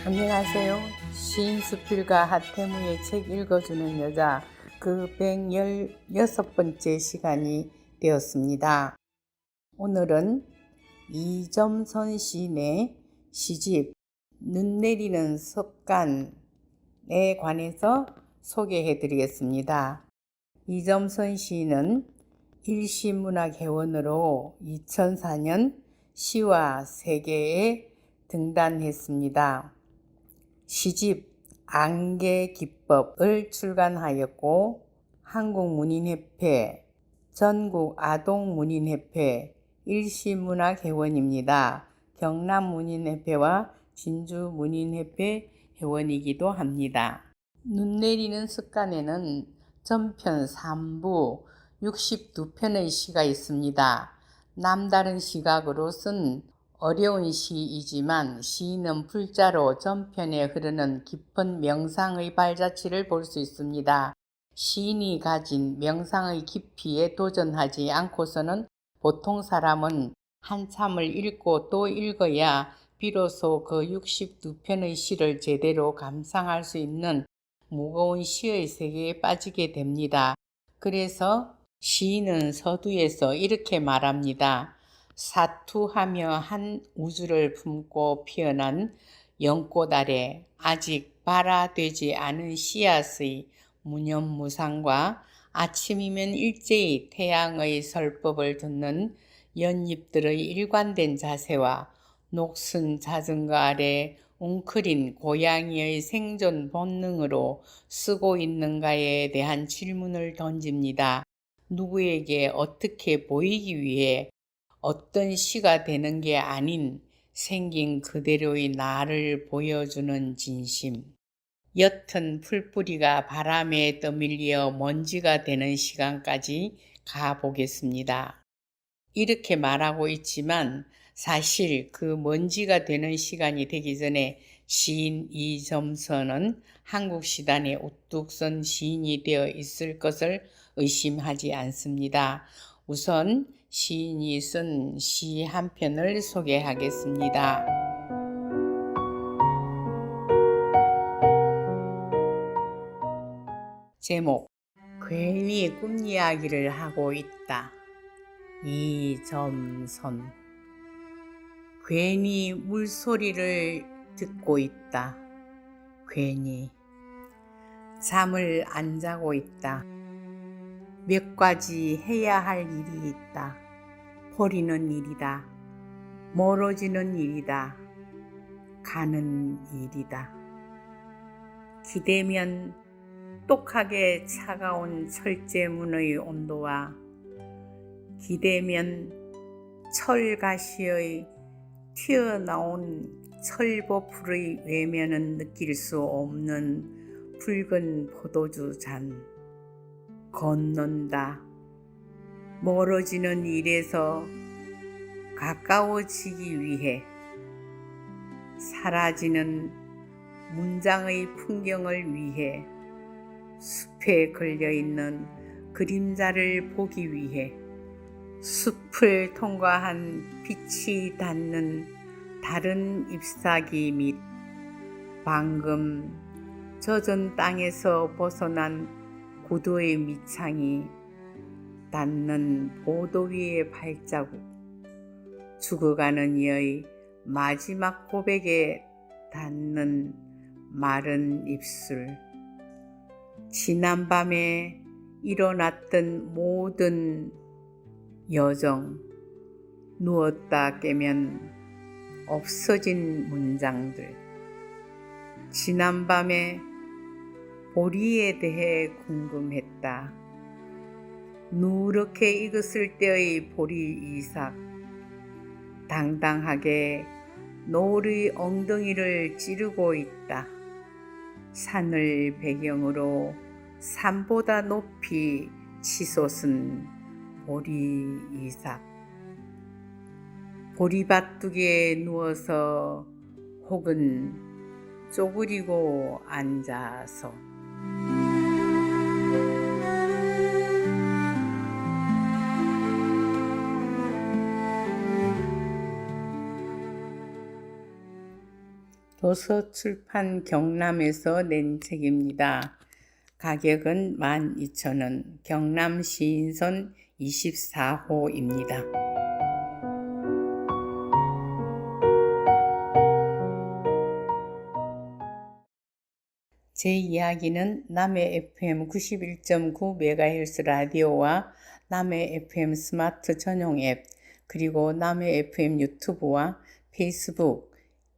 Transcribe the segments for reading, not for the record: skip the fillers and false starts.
안녕하세요. 시인 수필가 하태무의 책 읽어주는 여자 그 116번째 시간이 되었습니다. 오늘은 이점선 시인의 시집 눈 내리는 습관에 관해서 소개해 드리겠습니다. 이점선 시인은 일시문학회원으로 2004년 시와 세계에 등단했습니다. 시집 안개기법을 출간하였고 한국문인협회, 전국아동문인협회 일시문학회원입니다. 경남문인협회와 진주문인협회 회원이기도 합니다. 눈 내리는 습관에는 전편 3부 62편의 시가 있습니다. 남다른 시각으로 쓴 어려운 시이지만 시인은 풀자로 전편에 흐르는 깊은 명상의 발자취를 볼 수 있습니다. 시인이 가진 명상의 깊이에 도전하지 않고서는 보통 사람은 한참을 읽고 또 읽어야 비로소 그 62편의 시를 제대로 감상할 수 있는 무거운 시의 세계에 빠지게 됩니다. 그래서 시인은 서두에서 이렇게 말합니다. 사투하며 한 우주를 품고 피어난 연꽃 아래 아직 발화되지 않은 씨앗의 무념무상과 아침이면 일제히 태양의 설법을 듣는 연잎들의 일관된 자세와 녹슨 자전거 아래 웅크린 고양이의 생존 본능으로 쓰고 있는가에 대한 질문을 던집니다. 누구에게 어떻게 보이기 위해 어떤 시가 되는 게 아닌 생긴 그대로의 나를 보여주는 진심. 옅은 풀뿌리가 바람에 떠밀려 먼지가 되는 시간까지 가보겠습니다. 이렇게 말하고 있지만 사실 그 먼지가 되는 시간이 되기 전에 시인 이점선은 한국 시단에 우뚝 선 시인이 되어 있을 것을 의심하지 않습니다. 우선 시인이 쓴 시 한 편을 소개하겠습니다. 제목 괜히 꿈 이야기를 하고 있다. 이점선. 괜히 물소리를 듣고 있다. 괜히 잠을 안 자고 있다. 몇 가지 해야 할 일이 있다. 버리는 일이다. 멀어지는 일이다. 가는 일이다. 기대면 똑하게 차가운 철제문의 온도와 기대면 철가시의 튀어나온 철보풀의 외면은 느낄 수 없는 붉은 포도주 잔. 건넌다. 멀어지는 일에서 가까워지기 위해 사라지는 문장의 풍경을 위해 숲에 걸려있는 그림자를 보기 위해 숲을 통과한 빛이 닿는 다른 잎사귀 및 방금 젖은 땅에서 벗어난 구두의 밑창이 닿는 보도 위의 발자국, 죽어가는 이의 마지막 고백에 닿는 마른 입술, 지난밤에 일어났던 모든 여정, 누웠다 깨면 없어진 문장들, 지난밤에 보리에 대해 궁금했다. 누렇게 익었을 때의 보리 이삭, 당당하게 노을의 엉덩이를 찌르고 있다. 산을 배경으로 산보다 높이 치솟은 보리 이삭. 보리밭둑에 누워서 혹은 쪼그리고 앉아서 도서출판 경남에서 낸 책입니다. 가격은 12,000원, 경남 시인선 24호입니다. 제 이야기는 남해 FM 91.9MHz 라디오와 남해 FM 스마트 전용 앱, 그리고 남해 FM 유튜브와 페이스북,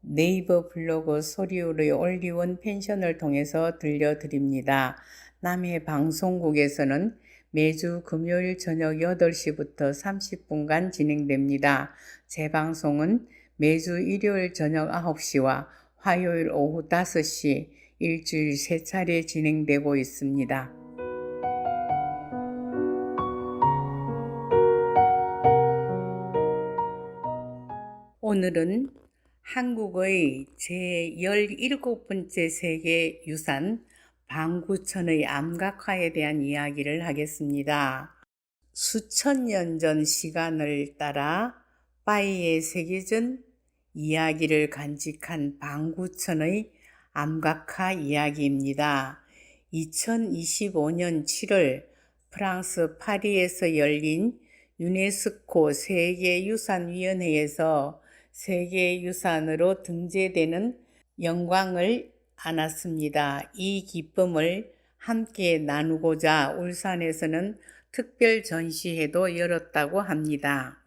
네이버 블로그 소리우의 올리원 펜션을 통해서 들려드립니다. 남해 방송국에서는 매주 금요일 저녁 8시부터 30분간 진행됩니다. 재방송은 매주 일요일 저녁 9시와 화요일 오후 5시 일주일 3차례 진행되고 있습니다. 오늘은 한국의 제17번째 세계유산 방구천의 암각화에 대한 이야기를 하겠습니다. 수천 년 전 시간을 따라 빠이의 세계전 이야기를 간직한 방구천의 암각화 이야기입니다. 2025년 7월 프랑스 파리에서 열린 유네스코 세계유산위원회에서 세계유산으로 등재되는 영광을 안았습니다. 이 기쁨을 함께 나누고자 울산에서는 특별 전시회도 열었다고 합니다.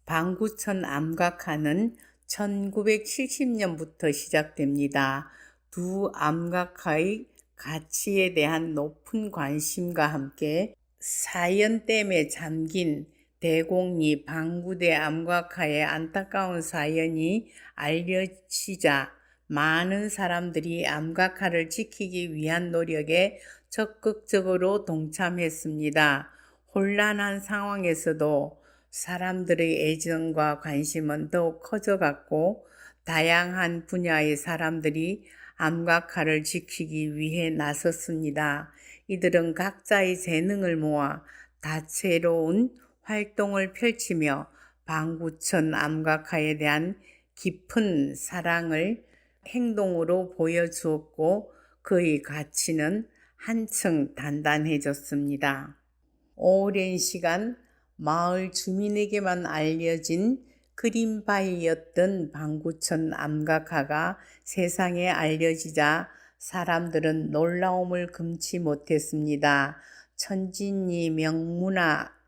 방구천 암각화는 1970년부터 시작됩니다. 두 암각화의 가치에 대한 높은 관심과 함께 사연댐에 잠긴 대곡리 방구대 암각화의 안타까운 사연이 알려지자 많은 사람들이 암각화를 지키기 위한 노력에 적극적으로 동참했습니다. 혼란한 상황에서도 사람들의 애정과 관심은 더욱 커져갔고 다양한 분야의 사람들이 암각화를 지키기 위해 나섰습니다. 이들은 각자의 재능을 모아 다채로운 활동을 펼치며 방구천 암각화에 대한 깊은 사랑을 행동으로 보여주었고 그의 가치는 한층 단단해졌습니다. 오랜 시간 마을 주민에게만 알려진 그림바위였던 방구천 암각화가 세상에 알려지자 사람들은 놀라움을 금치 못했습니다. 천진리 명문화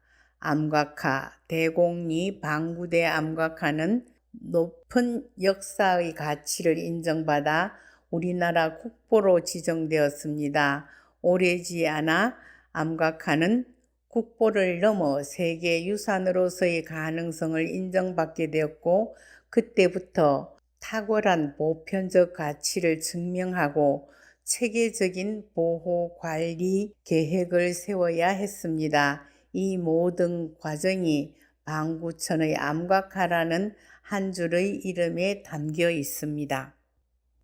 암각화, 대곡리 방구대 암각화는 높은 역사의 가치를 인정받아 우리나라 국보로 지정되었습니다. 오래지 않아 암각화는 국보를 넘어 세계유산으로서의 가능성을 인정받게 되었고 그때부터 탁월한 보편적 가치를 증명하고 체계적인 보호 관리 계획을 세워야 했습니다. 이 모든 과정이 방구천의 암각화라는 한 줄의 이름에 담겨 있습니다.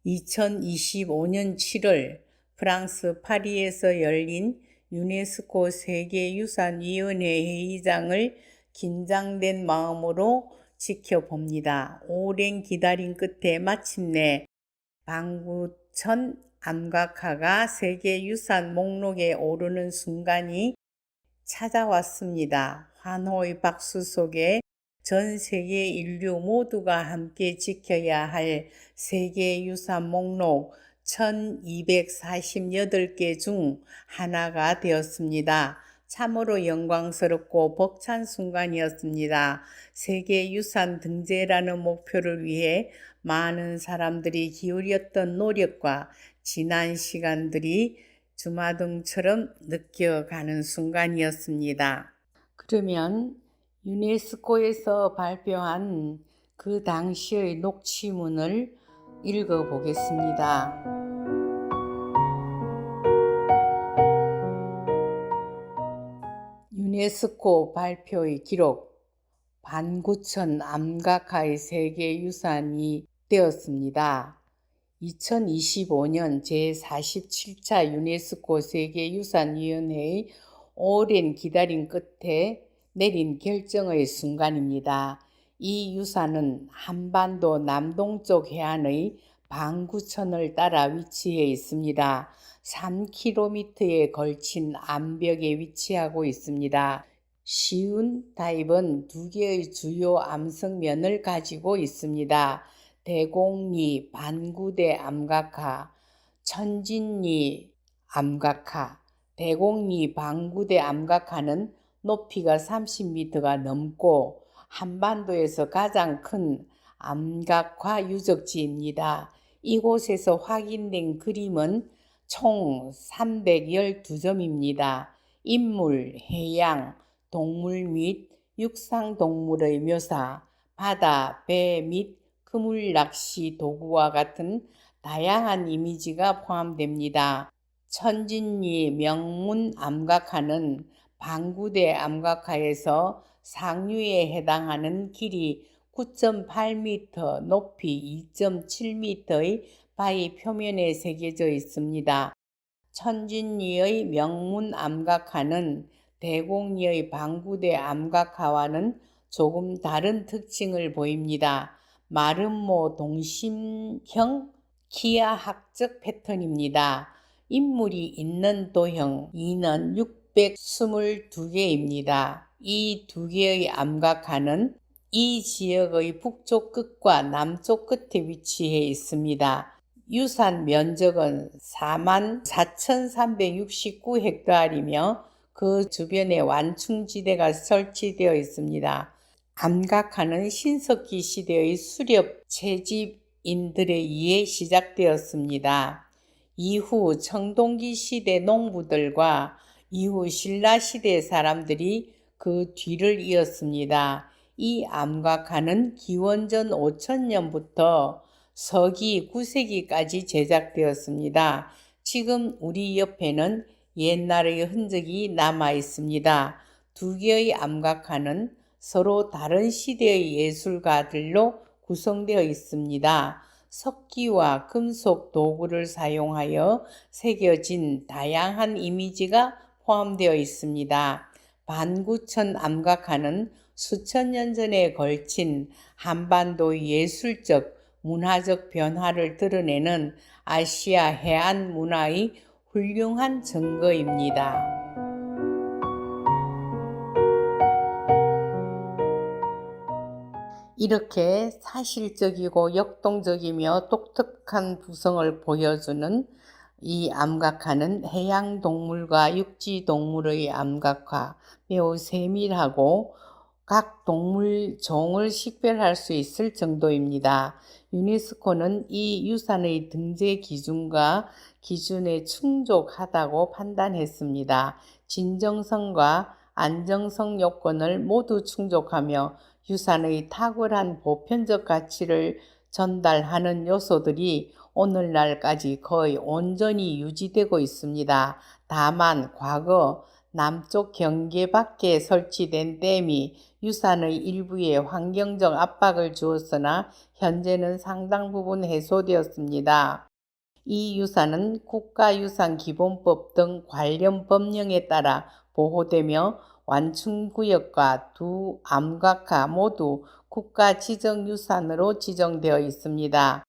2025년 7월 프랑스 파리에서 열린 유네스코 세계유산위원회 회의장을 긴장된 마음으로 지켜봅니다. 오랜 기다림 끝에 마침내 방구천 암각화가 세계유산 목록에 오르는 순간이 찾아왔습니다. 환호의 박수 속에 전 세계 인류 모두가 함께 지켜야 할 세계유산 목록 1248개 중 하나가 되었습니다. 참으로 영광스럽고 벅찬 순간이었습니다. 세계유산 등재라는 목표를 위해 많은 사람들이 기울였던 노력과 지난 시간들이 주마등처럼 느껴가는 순간이었습니다. 그러면 유네스코에서 발표한 그 당시의 녹취문을 읽어보겠습니다. 유네스코 발표의 기록, 방구천 암각화의 세계유산이 되었습니다. 2025년 제47차 유네스코 세계유산위원회의 오랜 기다림 끝에 내린 결정의 순간입니다. 이 유산은 한반도 남동쪽 해안의 방구천을 따라 위치해 있습니다. 3km에 걸친 암벽에 위치하고 있습니다. 시운 다입은 두 개의 주요 암석면을 가지고 있습니다. 대곡리 반구대 암각화, 천진리 암각화. 대곡리 반구대 암각화는 높이가 30m가 넘고 한반도에서 가장 큰 암각화 유적지입니다. 이곳에서 확인된 그림은 총 312점입니다. 인물, 해양, 동물 및 육상동물의 묘사, 바다, 배 및 그물 낚시 도구와 같은 다양한 이미지가 포함됩니다. 천진리 명문 암각화는 방구대 암각화에서 상류에 해당하는 길이 9.8m, 높이 2.7m의 바위 표면에 새겨져 있습니다. 천진리의 명문 암각화는 대곡리의 방구대 암각화와는 조금 다른 특징을 보입니다. 마름모 동심형 기하학적 패턴입니다. 인물이 있는 도형 2는 622개입니다. 이 두 개의 암각화는 이 지역의 북쪽 끝과 남쪽 끝에 위치해 있습니다. 유산 면적은 44,369헥타르이며 그 주변에 완충지대가 설치되어 있습니다. 암각화는 신석기 시대의 수렵 채집인들에 의해 시작되었습니다. 이후 청동기 시대 농부들과 이후 신라 시대 사람들이 그 뒤를 이었습니다. 이 암각화는 기원전 5000년부터 서기 9세기까지 제작되었습니다. 지금 우리 옆에는 옛날의 흔적이 남아 있습니다. 두 개의 암각화는 서로 다른 시대의 예술가들로 구성되어 있습니다. 석기와 금속 도구를 사용하여 새겨진 다양한 이미지가 포함되어 있습니다. 반구천 암각화는 수천 년 전에 걸친 한반도의 예술적, 문화적 변화를 드러내는 아시아 해안 문화의 훌륭한 증거입니다. 이렇게 사실적이고 역동적이며 독특한 구성을 보여주는 이 암각화는 해양동물과 육지동물의 암각화, 매우 세밀하고 각 동물 종을 식별할 수 있을 정도입니다. 유네스코는 이 유산의 등재 기준에 충족하다고 판단했습니다. 진정성과 안정성 요건을 모두 충족하며 유산의 탁월한 보편적 가치를 전달하는 요소들이 오늘날까지 거의 온전히 유지되고 있습니다. 다만 과거 남쪽 경계 밖에 설치된 댐이 유산의 일부에 환경적 압박을 주었으나 현재는 상당 부분 해소되었습니다. 이 유산은 국가유산기본법 등 관련 법령에 따라 보호되며 완충구역과 두 암각화 모두 국가지정유산으로 지정되어 있습니다.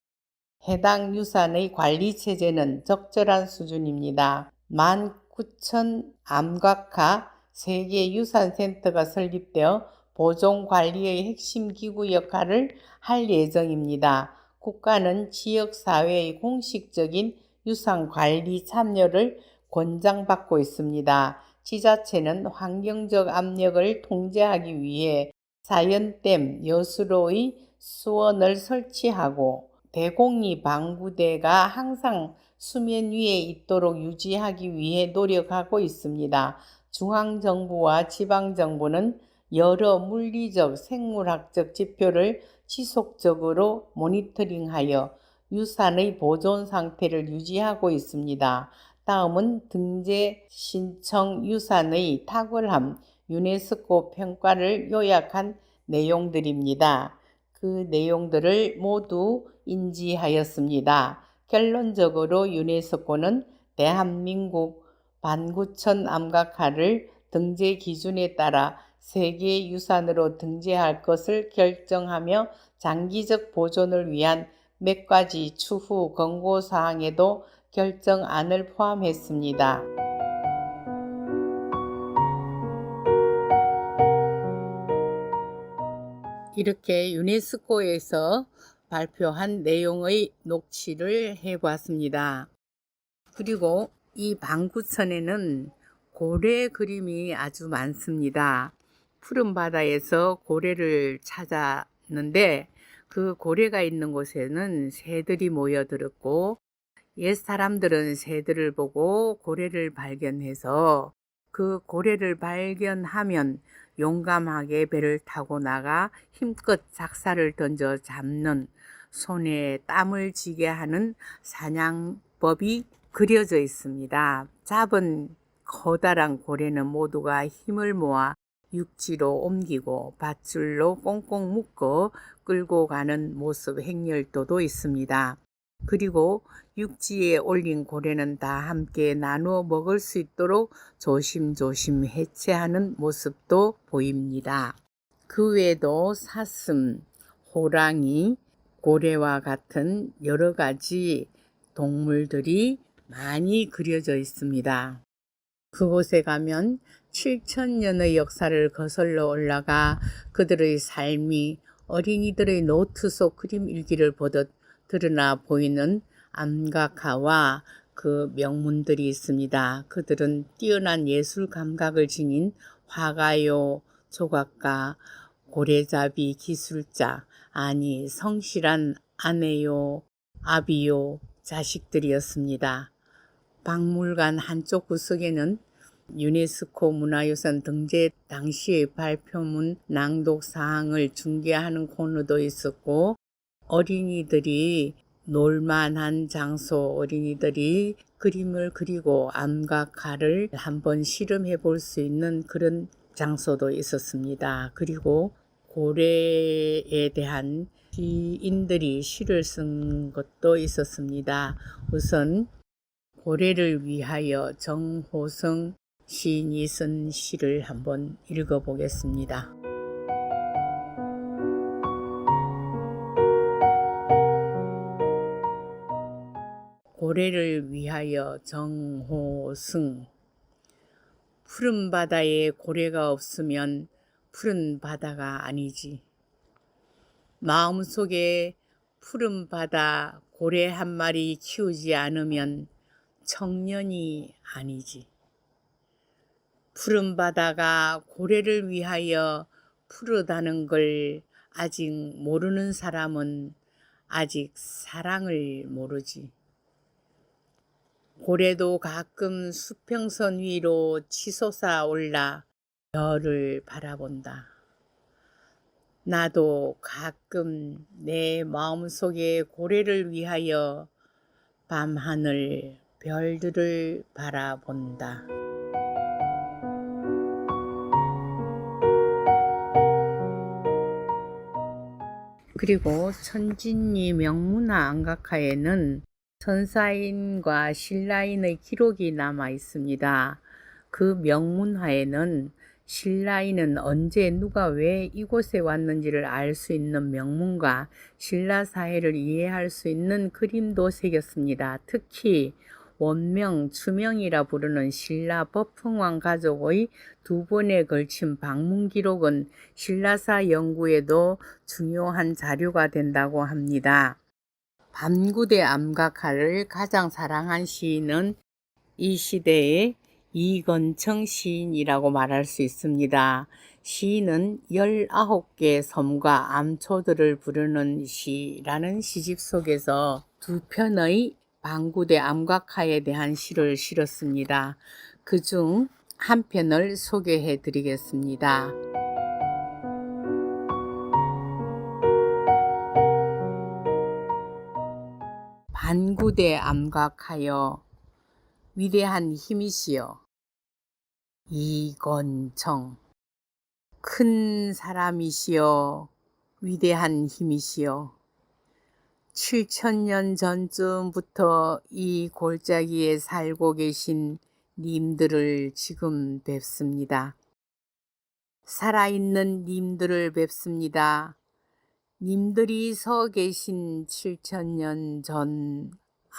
해당 유산의 관리체제는 적절한 수준입니다. 19,000 암각화 세계유산센터가 설립되어 보존관리의 핵심 기구 역할을 할 예정입니다. 국가는 지역사회의 공식적인 유산관리 참여를 권장받고 있습니다. 지자체는 환경적 압력을 통제하기 위해 사연댐, 여수로의 수원을 설치하고 대곡리 방구대가 항상 수면 위에 있도록 유지하기 위해 노력하고 있습니다. 중앙정부와 지방정부는 여러 물리적, 생물학적 지표를 지속적으로 모니터링하여 유산의 보존 상태를 유지하고 있습니다. 다음은 등재 신청 유산의 탁월함, 유네스코 평가를 요약한 내용들입니다. 그 내용들을 모두 인지하였습니다. 결론적으로 유네스코는 대한민국 반구천 암각화를 등재 기준에 따라 세계유산으로 등재할 것을 결정하며 장기적 보존을 위한 몇 가지 추후 권고사항에도 결정안을 포함했습니다. 이렇게 유네스코에서 발표한 내용의 녹취를 해보았습니다. 그리고 이 방구천에는 고래 그림이 아주 많습니다. 푸른 바다에서 고래를 찾았는데 그 고래가 있는 곳에는 새들이 모여들었고 옛 사람들은 새들을 보고 고래를 발견해서 그 고래를 발견하면 용감하게 배를 타고 나가 힘껏 작사를 던져 잡는 손에 땀을 쥐게 하는 사냥법이 그려져 있습니다. 잡은 커다란 고래는 모두가 힘을 모아 육지로 옮기고 밧줄로 꽁꽁 묶어 끌고 가는 모습 행렬도도 있습니다. 그리고 육지에 올린 고래는 다 함께 나누어 먹을 수 있도록 조심조심 해체하는 모습도 보입니다. 그 외에도 사슴, 호랑이, 고래와 같은 여러 가지 동물들이 많이 그려져 있습니다. 그곳에 가면 7,000년의 역사를 거슬러 올라가 그들의 삶이 어린이들의 노트 속 그림 일기를 보듯 드러나 보이는 암각화와 그 명문들이 있습니다. 그들은 뛰어난 예술 감각을 지닌 화가요, 조각가, 고래잡이 기술자, 아니 성실한 아내요, 아비요, 자식들이었습니다. 박물관 한쪽 구석에는 유네스코 문화유산 등재 당시의 발표문 낭독 사항을 중계하는 코너도 있었고 어린이들이 놀만한 장소, 어린이들이 그림을 그리고 암각화를 한번 실험해 볼 수 있는 그런 장소도 있었습니다. 그리고 고래에 대한 시인들이 시를 쓴 것도 있었습니다. 우선 고래를 위하여 정호성 시인이 쓴 시를 한번 읽어보겠습니다. 고래를 위하여 정호승. 푸른 바다에 고래가 없으면 푸른 바다가 아니지. 마음속에 푸른 바다 고래 한 마리 키우지 않으면 청년이 아니지. 푸른 바다가 고래를 위하여 푸르다는 걸 아직 모르는 사람은 아직 사랑을 모르지. 고래도 가끔 수평선 위로 치솟아 올라 별을 바라본다. 나도 가끔 내 마음속에 고래를 위하여 밤하늘 별들을 바라본다. 그리고 천진리 명문화 안각화에는 천사인과 신라인의 기록이 남아 있습니다. 그 명문화에는 신라인은 언제 누가 왜 이곳에 왔는지를 알 수 있는 명문과 신라 사회를 이해할 수 있는 그림도 새겼습니다. 특히 원명, 추명이라 부르는 신라 법흥왕 가족의 2번에 걸친 방문 기록은 신라사 연구에도 중요한 자료가 된다고 합니다. 반구대 암각화를 가장 사랑한 시인은 이 시대의 이건청 시인이라고 말할 수 있습니다. 시인은 19개 섬과 암초들을 부르는 시라는 시집 속에서 2편의 반구대 암각화에 대한 시를 실었습니다. 그중 한 편을 소개해 드리겠습니다. 반구대 암각하여 위대한 힘이시여 이건청. 큰 사람이시여 위대한 힘이시여 7,000년 전쯤부터 이 골짜기에 살고 계신 님들을 지금 뵙습니다. 살아있는 님들을 뵙습니다. 님들이 서 계신 7천년 전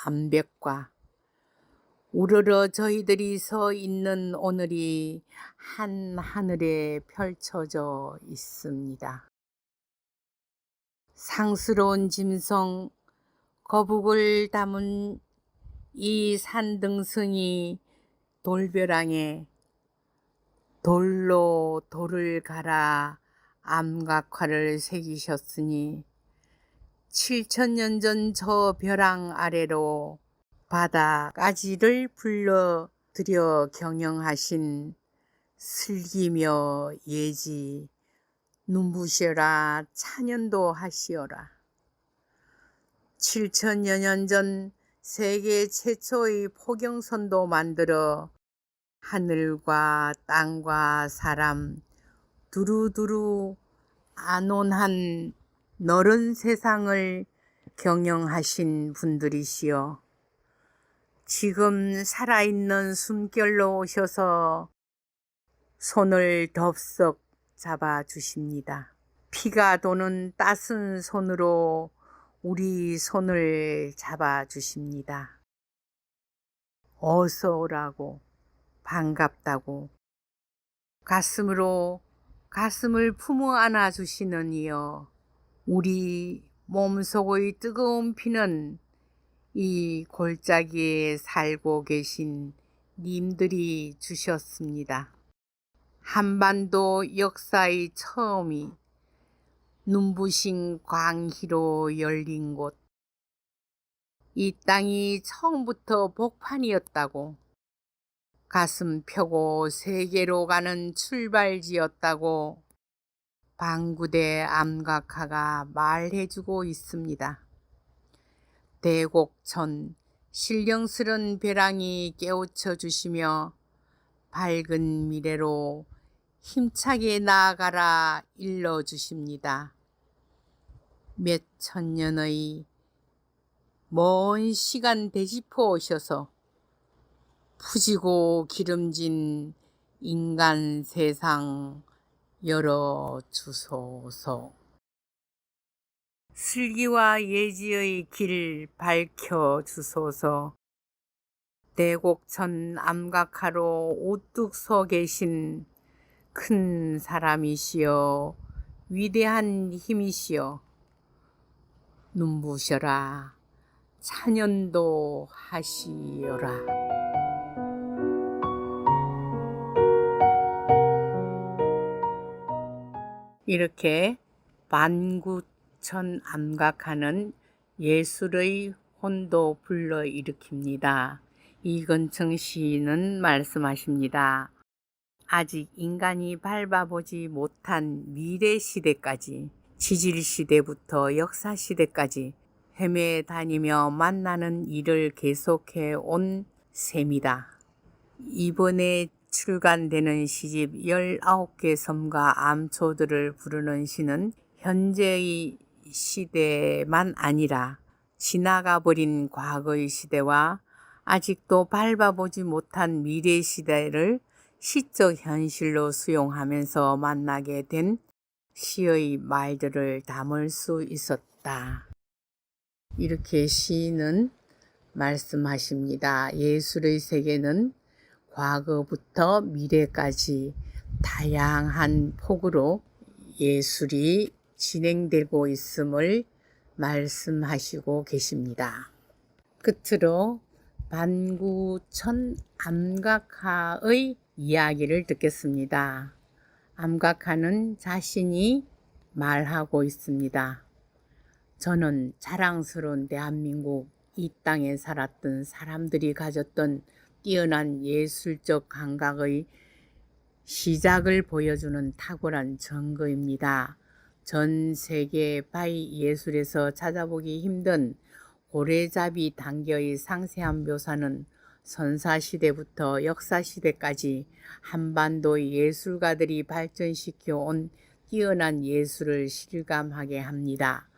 암벽과 우러러 저희들이 서 있는 오늘이 한 하늘에 펼쳐져 있습니다. 상스러운 짐승 거북을 담은 이 산등성이 돌벼랑에 돌로 돌을 갈아 암각화를 새기셨으니 7천년 전 저 벼랑 아래로 바다까지를 불러들여 경영하신 슬기며 예지 눈부셔라 찬연도 하시어라. 7천여 년 전 세계 최초의 포경선도 만들어 하늘과 땅과 사람 두루두루 안온한 너른 세상을 경영하신 분들이시여 지금 살아있는 숨결로 오셔서 손을 덥석 잡아주십니다. 피가 도는 따스한 손으로 우리 손을 잡아주십니다. 어서 오라고 반갑다고 가슴으로 가슴을 품어 안아주시는 이여 우리 몸속의 뜨거운 피는 이 골짜기에 살고 계신 님들이 주셨습니다. 한반도 역사의 처음이 눈부신 광희로 열린 곳, 이 땅이 처음부터 복판이었다고, 가슴 펴고 세계로 가는 출발지였다고 방구대 암각화가 말해주고 있습니다. 대곡천 신령스런 벼랑이 깨우쳐 주시며 밝은 미래로 힘차게 나아가라 일러주십니다. 몇 천년의 먼 시간 되짚어 오셔서 푸지고 기름진 인간 세상 열어주소서. 슬기와 예지의 길 밝혀주소서. 대곡천 암각화로 우뚝 서 계신 큰 사람이시여 위대한 힘이시여 눈부셔라 찬연도 하시어라. 이렇게 만구천 암각화는 예술의 혼도 불러일으킵니다. 이건청 시인은 말씀하십니다. 아직 인간이 밟아보지 못한 미래 시대까지, 지질 시대부터 역사 시대까지 헤매 다니며 만나는 일을 계속해 온 셈이다. 이번에 출간되는 시집 19개 섬과 암초들을 부르는 시는 현재의 시대만 아니라 지나가버린 과거의 시대와 아직도 밟아보지 못한 미래 시대를 시적 현실로 수용하면서 만나게 된 시의 말들을 담을 수 있었다. 이렇게 시인은 말씀하십니다. 예술의 세계는 과거부터 미래까지 다양한 폭으로 예술이 진행되고 있음을 말씀하시고 계십니다. 끝으로 만구천 암각화의 이야기를 듣겠습니다. 암각화는 자신이 말하고 있습니다. 저는 자랑스러운 대한민국 이 땅에 살았던 사람들이 가졌던 뛰어난 예술적 감각의 시작을 보여주는 탁월한 증거입니다. 전 세계 바위 예술에서 찾아보기 힘든 고래잡이 단계의 상세한 묘사는 선사시대부터 역사시대까지 한반도의 예술가들이 발전시켜 온 뛰어난 예술을 실감하게 합니다.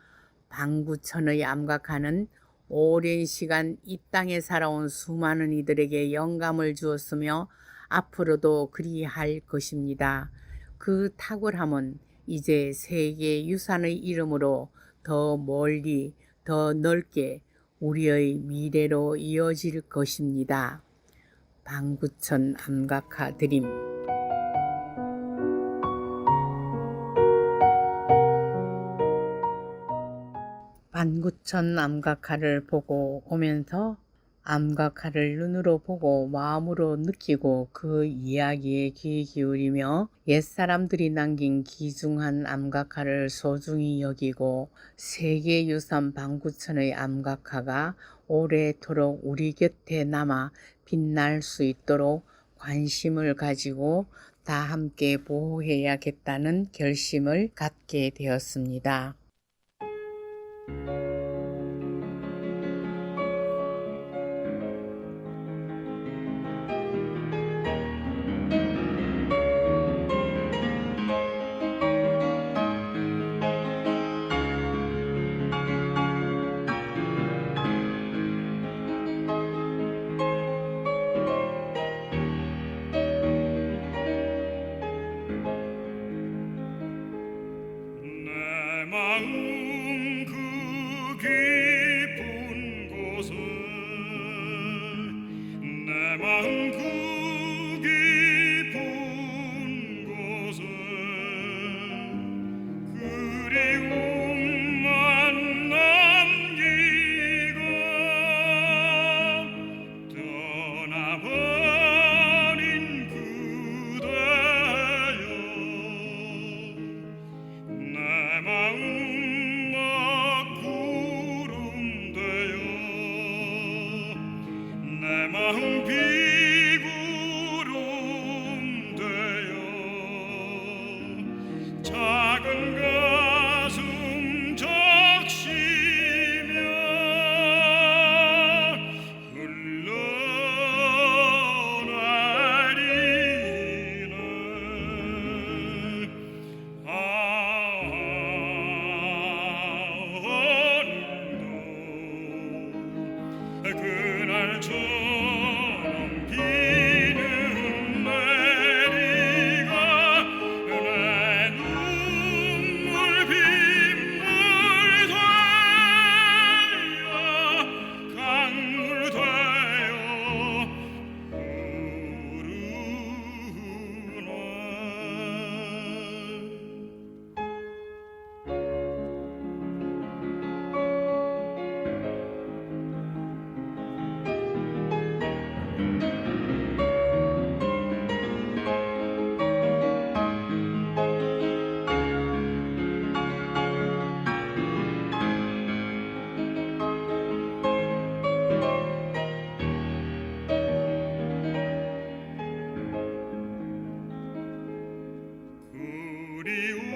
방구천의 암각화는 오랜 시간 이 땅에 살아온 수많은 이들에게 영감을 주었으며 앞으로도 그리할 것입니다. 그 탁월함은 이제 세계 유산의 이름으로 더 멀리, 더 넓게 우리의 미래로 이어질 것입니다. 방구천 암각화 드림. 방구천 암각화를 보고 오면서 암각화를 눈으로 보고 마음으로 느끼고 그 이야기에 귀 기울이며 옛사람들이 남긴 귀중한 암각화를 소중히 여기고 세계유산 방구천의 암각화가 오래도록 우리 곁에 남아 빛날 수 있도록 관심을 가지고 다 함께 보호해야겠다는 결심을 갖게 되었습니다. 내 마음 그 깊은 곳에 내 마음 그 깊은 곳에 그리움만 남기고 떠나버린 그대여 내 마음 막 구름 되어 내 마음 비구름 되어 작은 가슴 적시며 흘러나리네 그날처럼 비는 내리가 내 눈물 빗물 되어 강물 되어 흐르네 그리움